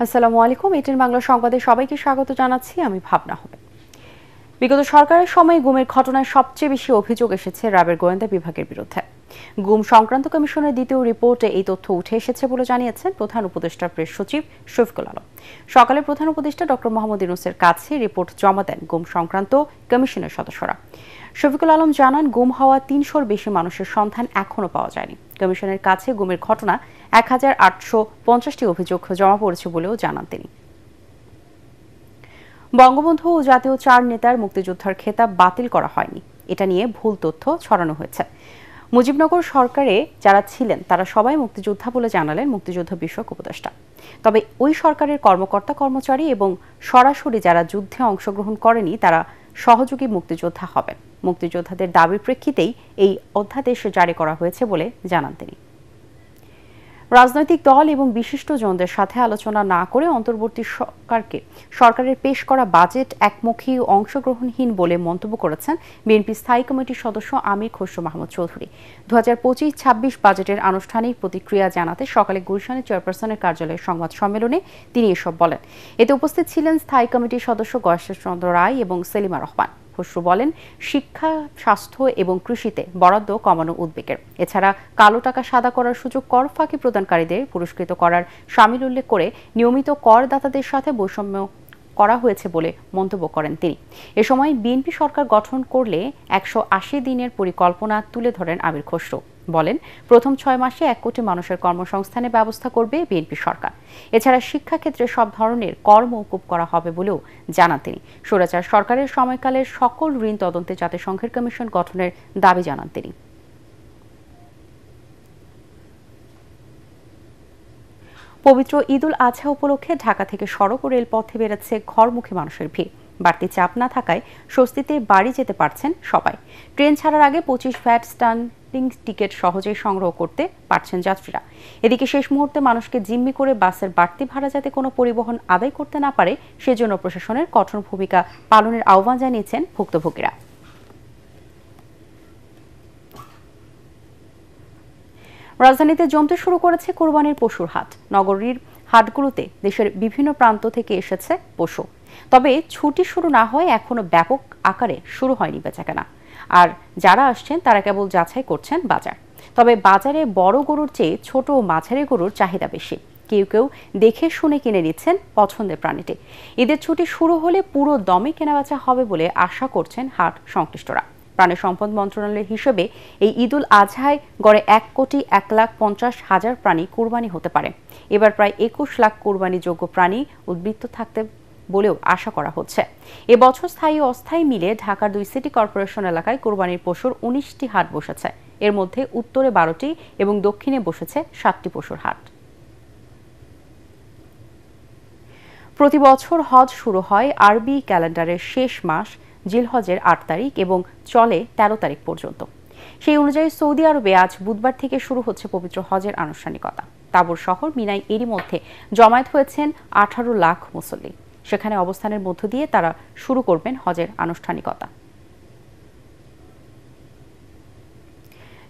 আসসালামু আলাইকুম। এটিএন বাংলা সংবাদে সবাইকে স্বাগত জানাচ্ছি। আমি ভাবনা হবে। বিগত সরকারের সময় গুমের ঘটনায় সবচেয়ে বেশি অভিযোগ এসেছে র্যাবের গোয়েন্দা বিভাগের বিরুদ্ধে। গুম সংক্রান্ত কমিশনের দ্বিতীয় রিপোর্টে এই তথ্য উঠে এসেছে বলে জানিয়েছেন প্রধান উপদেষ্টা প্রেস সচিব শফিকুল আলম। সকালে প্রধান উপদেষ্টা ডক্টর মোহাম্মদ ইউনূসের কাছে রিপোর্ট জমা দেন গুম সংক্রান্ত কমিশনের সদস্যরা। শফিকুল আলম জানান, গুম হওয়া ৩০০-র বেশি মানুষের সন্ধান এখনো পাওয়া যায়নি। কমিশনের কাছে গুমের ঘটনা ১,৮৫০টি অভিযোগ জমা পড়েছে বলেও জানান তিনি। বঙ্গবন্ধু ও জাতীয় ৪ নেতার মুক্তিযোদ্ধার খেতাব বাতিল করা হয়নি, এটা নিয়ে ভুল তথ্য ছড়ানো হয়েছে। মুজিবনগর সরকারে যারা ছিলেন তারা সবাই মুক্তিযোদ্ধা বলে জানালেন মুক্তিযুদ্ধ বিষয়ক উপদেষ্টা। তবে ওই সরকারের কর্মকর্তা কর্মচারী এবং সরাসরি যারা যুদ্ধে অংশগ্রহণ করেনি তারা সহযোগী মুক্তিযোদ্ধা হবেন। মুক্তিযোদ্ধাদের দাবির প্রেক্ষিতেই এই অধ্যাদেশ জারি করা হয়েছে বলে জানান তিনি। রাজনৈতিক দল এবং বিশিষ্টজনদের সাথে আলোচনা না করে অন্তর্বর্তী সরকারের পেশ করা বাজেট একমুখী ও অংশগ্রহণহীন বলে মন্তব্য করেছেন বিএনপি স্থায়ী কমিটির সদস্য আমির খসরু মাহমুদ চৌধুরী। 2025-26 বাজেটের আনুষ্ঠানিক প্রতিক্রিয়া জানাতে সকালে গুলশানে চেয়ারপারসনের কার্যালয়ের সংবাদ সম্মেলনে তিনি এসব বলেন। এতে উপস্থিত ছিলেন স্থায়ী কমিটির সদস্য গয়েশ্বর চন্দ্র রায় এবং সেলিমা রহমান। খসরু বলেন, শিক্ষা, স্বাস্থ্য এবং কৃষিতে বরাদ্দ কমানো উদ্বেগের। এছাড়া কালো টাকা সাদা করার সুযোগ কর ফাঁকি প্রদানকারীদের পুরস্কৃত করার শামিল উল্লেখ করে নিয়মিত করদাতাদের সাথে বৈষম্য করা হয়েছে বলে মন্তব্য করেন তিনি। এ সময় বিএনপি সরকার গঠন করলে 180 দিনের পরিকল্পনা তুলে ধরেন আমির খসরু। বলেন, প্রথম 6 মাসে 1 কোটি মানুষের কর্মসংস্থানের ব্যবস্থা করবে বিএনপি সরকার। এছাড়া শিক্ষাক্ষেত্রে সব ধরনের কর মওকুফ করা হবে বলেও জানান তিনি। স্বৈরাচার সরকারের সময়কালের সকল ঋণ তদন্তে জাতিসংঘের কমিশন গঠনের দাবি জানান তিনি। পবিত্র ঈদুল আজহা উপলক্ষে ঢাকা থেকে সড়ক ও রেলপথে বেড়েছে ঘরমুখী মানুষের ভিড়। বাড়তি চাপ না থাকায় স্বস্তিতে বাড়ি যেতে পারছেন সবাই। ট্রেন ছাড়ার আগে 25 ভ্যাট স্ট্যান্ডিং টিকিট সহজেই সংগ্রহ করতে পারছেন যাত্রীরা। এদিকে শেষ মুহূর্তে মানুষকে জিম্মি করে বাসের বাড়তি ভাড়া যাতে কোনো পরিবহন আদায় করতে না পারে সেজন্য প্রশাসনের কঠোর ভূমিকা পালনের আহ্বান জানিয়েছেন ভুক্তভোগীরা। রাজধানীতে জমতে শুরু করেছে কোরবানির পশুর হাট। নগরীর হাটগুলোতে দেশের বিভিন্ন প্রান্ত থেকে এসেছে পশু। তবে ছুটি শুরু না হয় এখনো ব্যাপক আকারে শুরু হয়নি বেচাকেনা। আর যারা আসছেন তারা কেবল যাচাই করছেন বাজার। তবে বাজারে বড় গরুর চেয়ে ছোট ও মাঝারি গরুর চাহিদা বেশি। কেউ কেউ দেখে শুনে কিনে নিচ্ছেন পছন্দের প্রাণীটি। ঈদের ছুটি শুরু হলে পুরো দমে কেনাবেচা হবে বলে আশা করছেন হাট সংশ্লিষ্টরা। প্রাণী সম্পদ মন্ত্রণালয়ের হিসেবে এই ঈদুল আজহায় গড়ে 1,50,00,000 প্রাণী কুরবানি হতে পারে। এবার প্রায় 21 লাখ কুরবানিযোগ্য প্রাণী উদ্বৃত্ত থাকতে বলেও আশা করা হচ্ছে। এবছর স্থায়ী ও অস্থায়ী মিলে ঢাকার 2 সিটি কর্পোরেশন এলাকায় কুরবানির পশুর 19টি হাট বসেছে। এর মধ্যে উত্তরে 12টি এবং দক্ষিণে বসেছে 7টি পশুর হাট। প্রতি বছর হজ শুরু হয় আরবি ক্যালেন্ডারের শেষ মাস জিলহজের 8 তারিখ এবং চলে 13 তারিখ পর্যন্ত। সেই অনুযায়ী সৌদি আরবে আজ বুধবার থেকে শুরু হচ্ছে পবিত্র হজের আনুষ্ঠানিকতা। তাবর শহর মিনায় এরই মধ্যে জমায়েত হয়েছেন 18 লাখ মুসল্লি। সেখানে অবস্থানের মধ্য দিয়ে তারা শুরু করবেন হজের আনুষ্ঠানিকতা।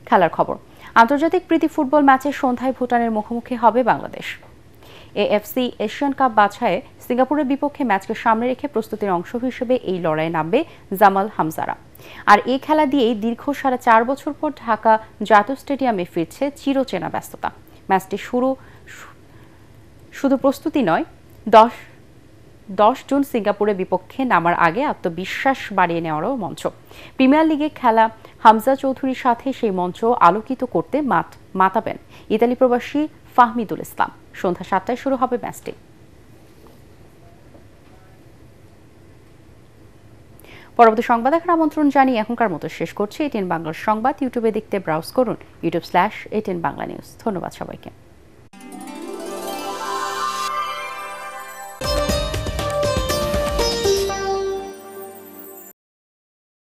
খেলার খবর। আন্তর্জাতিক প্রীতি ফুটবল ম্যাচের সন্ধ্যায় ভুটানের মুখোমুখি হবে বাংলাদেশ। এএফসি এশিয়ান কাপ বাছাইয়ে সিঙ্গাপুরের বিপক্ষে ম্যাচকে সামনে রেখে প্রস্তুতির অংশ হিসেবে এই লড়াইয়ে নামবে জামাল হামজারা। আর এই খেলা দিয়েই দীর্ঘ 4.5 বছর পর ঢাকা জাতীয় স্টেডিয়ামে ফিরছে চিরচেনা ব্যস্ততা। ম্যাচটি শুধু প্রস্তুতি নয়, 10 জুন সিঙ্গাপুরের বিপক্ষে নামার আগে আত্মবিশ্বাস বাড়িয়ে নেওয়ারও মঞ্চ। প্রিমিয়ার লিগে খেলা হামজা চৌধুরীর সাথে সেই মঞ্চ আলোকিত করতে মাতাবেন ইতালি প্রবাসী ফাহমিদুল ইসলাম। সন্ধ্যা 7টায় শুরু হবে ম্যাচটি। পরবর্তী সংবাদ দেখার আমন্ত্রণ জানিয়ে এখনকার মতো শেষ করছি। এটিএন বাংলার সংবাদ ইউটিউবে দেখতে ব্রাউজ করুন youtube/ATN Bangla News। ধন্যবাদ সবাইকে।